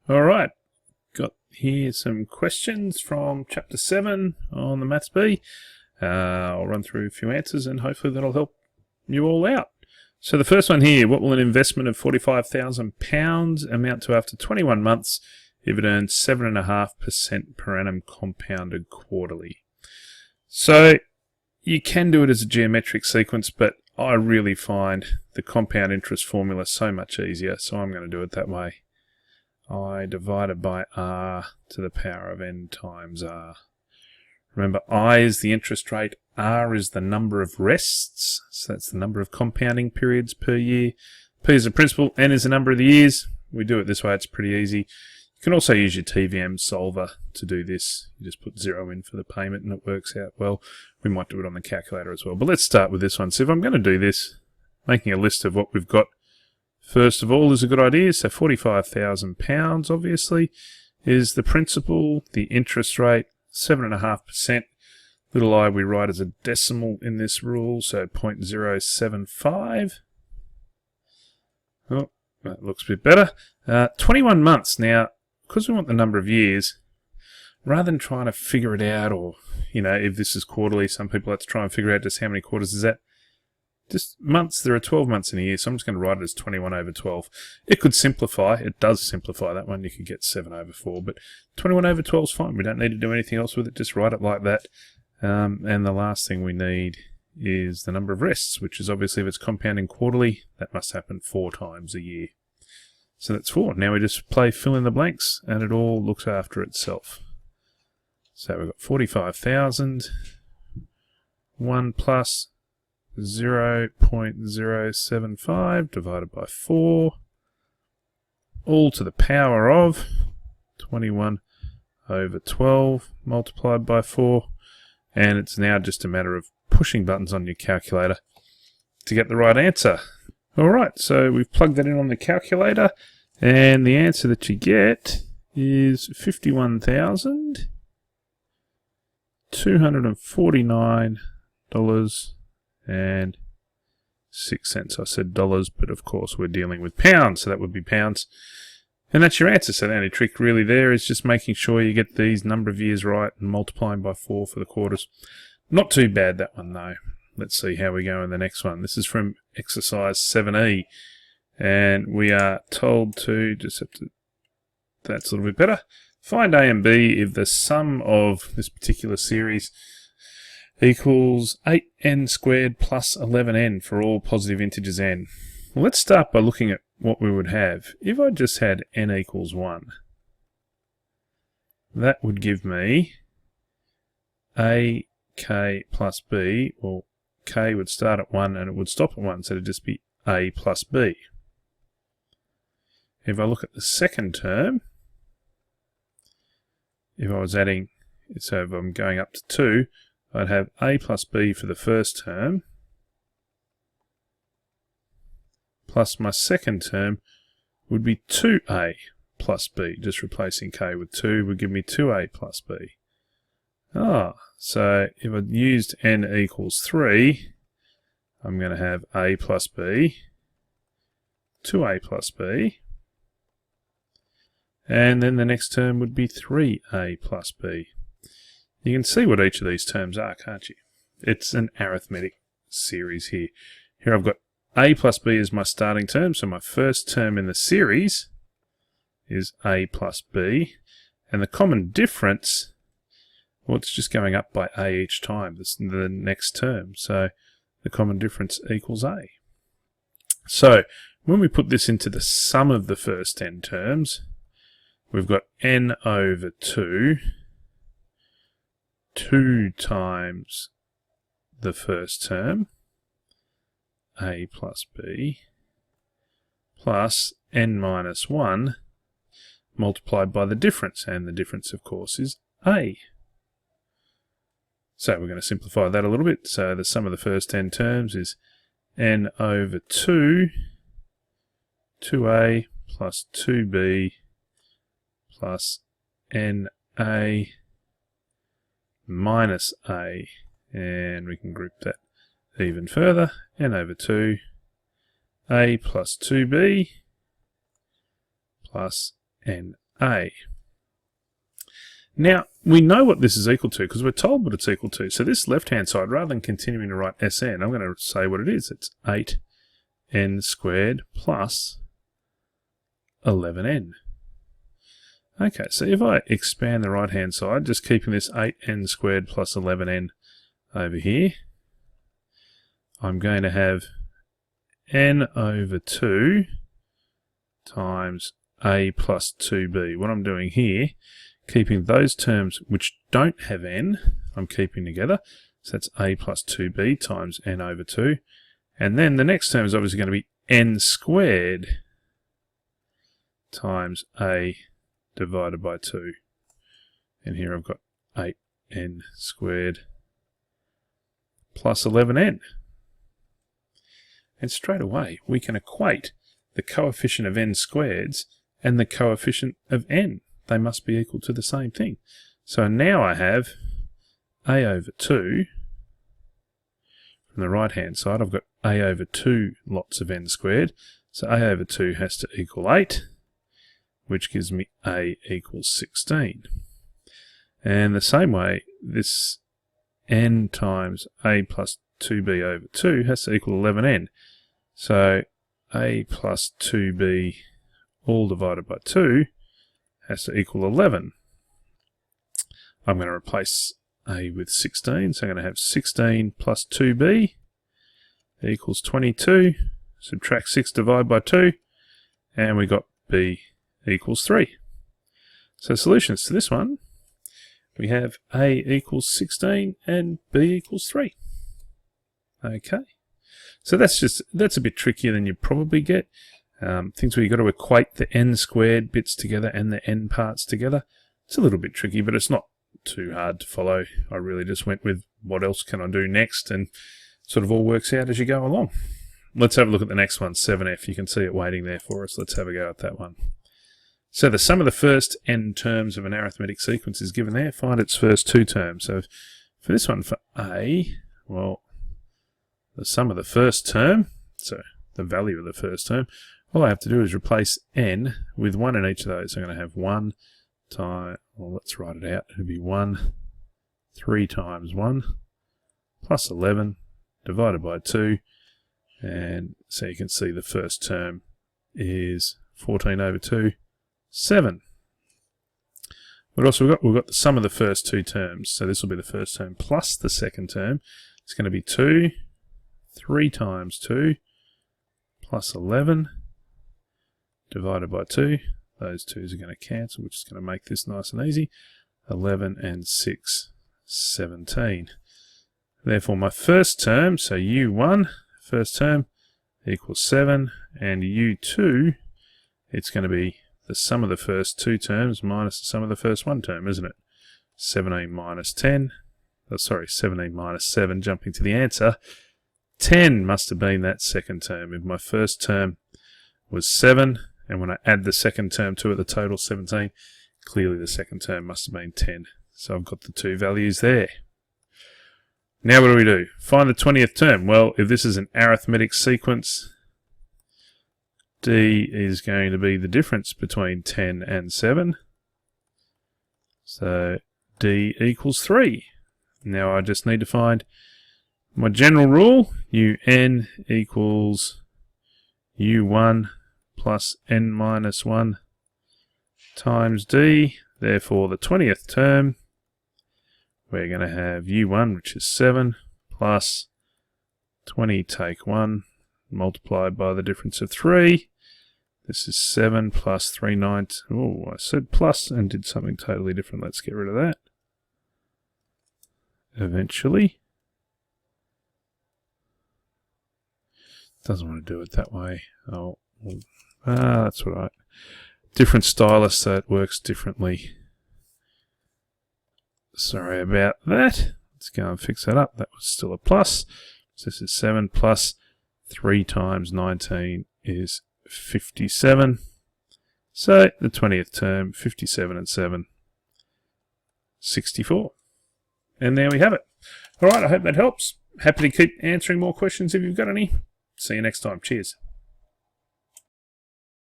Alright, got here some questions from Chapter 7 on the Maths B. I'll run through a few answers and hopefully that'll help you all out. So the first one here, what will an investment of £45,000 amount to after 21 months if it earns 7.5% per annum compounded quarterly? So you can do it as a geometric sequence, but I really find the compound interest formula so much easier, so I'm going to do it that way. I divided by r to the power of n times r. Remember, I is the interest rate, r is the number of rests, so that's the number of compounding periods per year. P is the principal, n is the number of the years. We do it this way, it's pretty easy. You can also use your TVM solver to do this. You just put 0 in for the payment and it works out well. We might do it on the calculator as well. But let's start with this one. So if I'm going to do this, making a list of what we've got first of all is a good idea. So £45,000 obviously is the principal, the interest rate, 7.5%. Little I we write as a decimal in this rule, so 0.075. Oh, that looks a bit better. 21 months. Now, because we want the number of years, rather than trying to figure it out, or, if this is quarterly, some people have to try and figure out just how many quarters is that. Just months, there are 12 months in a year, so I'm just going to write it as 21 over 12. It could simplify, it does simplify that one, you could get 7 over 4, but 21 over 12 is fine, we don't need to do anything else with it, just write it like that. And the last thing we need is the number of rests, which is obviously if it's compounding quarterly, that must happen 4 times a year. So that's 4. Now we just play fill in the blanks, and it all looks after itself. So we've got 45,000, 1 plus 0.075 divided by 4, all to the power of 21 over 12 multiplied by 4, and it's now just a matter of pushing buttons on your calculator to get the right answer. Alright, so we've plugged that in on the calculator, and the answer that you get is $51,249.06. I said dollars, but of course we're dealing with pounds, so that would be pounds. And that's your answer. So the only trick really there is just making sure you get these number of years right and multiplying by 4 for the quarters. Not too bad, that one, though. Let's see how we go in the next one. This is from exercise 7E. And we are told to, that's a little bit better, find A and B if the sum of this particular series equals 8n squared plus 11n for all positive integers n. Well, let's start by looking at what we would have. If I just had n equals 1, that would give me a k plus b, or k would start at 1 and it would stop at 1, so it would just be a plus b. If I look at the second term, if I was adding, so if I'm going up to 2, I'd have a plus b for the first term, plus my second term would be 2a plus b. Just replacing k with 2 would give me 2a plus b. So if I used n equals 3, I'm going to have a plus b, 2a plus b, and then the next term would be 3a plus b. You can see what each of these terms are, can't you? It's an arithmetic series here. Here I've got a plus b as my starting term, so my first term in the series is a plus b, and the common difference, well, it's just going up by a each time, this is the next term, so the common difference equals a. So when we put this into the sum of the first n terms, we've got n over 2 times the first term, a plus b, plus n minus 1 multiplied by the difference, and the difference of course is a. So we're going to simplify that a little bit. So the sum of the first n terms is n over 2a plus 2b plus na minus a, and we can group that even further, n over 2, a plus 2b plus na. a. Now, we know what this is equal to because we're told what it's equal to. So this left-hand side, rather than continuing to write Sn, I'm going to say what it is. It's 8n squared plus 11n. Okay, so if I expand the right-hand side, just keeping this 8n squared plus 11n over here, I'm going to have n over 2 times a plus 2b. What I'm doing here, keeping those terms which don't have n, I'm keeping together. So that's a plus 2b times n over 2. And then the next term is obviously going to be n squared times a divided by 2. And here I've got 8n squared plus 11n. And straight away we can equate the coefficient of n squareds and the coefficient of n. They must be equal to the same thing. So now I have a over 2. From the right hand side I've got a over 2 lots of n squared. So a over 2 has to equal 8, which gives me a equals 16. And the same way, this n times a plus 2b over 2 has to equal 11n. So a plus 2b all divided by 2 has to equal 11. I'm going to replace a with 16, so I'm going to have 16 plus 2b equals 22. Subtract 6, divide by 2, and we got b equals 3. So solutions to this one, we have a equals 16 and b equals 3. Okay, so that's a bit trickier than you probably get. Things where you've got to equate the n squared bits together and the n parts together. It's a little bit tricky, but it's not too hard to follow. I really just went with what else can I do next, and sort of all works out as you go along. Let's have a look at the next one, 7f. You can see it waiting there for us. Let's have a go at that one. So the sum of the first n terms of an arithmetic sequence is given there. Find its first two terms. So for this one, for a, well, the sum of the first term, so the value of the first term, all I have to do is replace n with 1 in each of those. So I'm going to have 1 times, well, let's write it out. It'll be 1, 3 times 1, plus 11, divided by 2. And so you can see the first term is 14 over 2, 7. But also we've got the sum of the first two terms. So this will be the first term plus the second term. It's going to be 2, 3 times 2, plus 11, divided by 2. Those 2's are going to cancel, which is going to make this nice and easy. 11 and 6, 17. Therefore my first term, so u1, first term, equals 7, and u2, it's going to be the sum of the first two terms minus the sum of the first one term, isn't it? 17 minus 10, 17 minus 7, jumping to the answer. 10 must have been that second term. If my first term was 7, and when I add the second term to it, the total 17, clearly the second term must have been 10. So I've got the two values there. Now what do we do? Find the 20th term. Well, if this is an arithmetic sequence, D is going to be the difference between 10 and 7. So D equals 3. Now I just need to find my general rule. UN equals U1 plus N minus 1 times D. Therefore the 20th term, we're going to have U1, which is 7, plus 20 take 1, multiplied by the difference of 3. This is 7 plus 3 ninths. Oh, I said plus and did something totally different. Let's get rid of that. Eventually. Doesn't want to do it that way. Oh, that's all right. Different stylus, so it works differently. Sorry about that. Let's go and fix that up. That was still a plus. So this is 7 plus 3 times 19 is 57. So the 20th term, 57 and 7, 64. And there we have it. All right, I hope that helps. Happy to keep answering more questions if you've got any. See you next time. Cheers.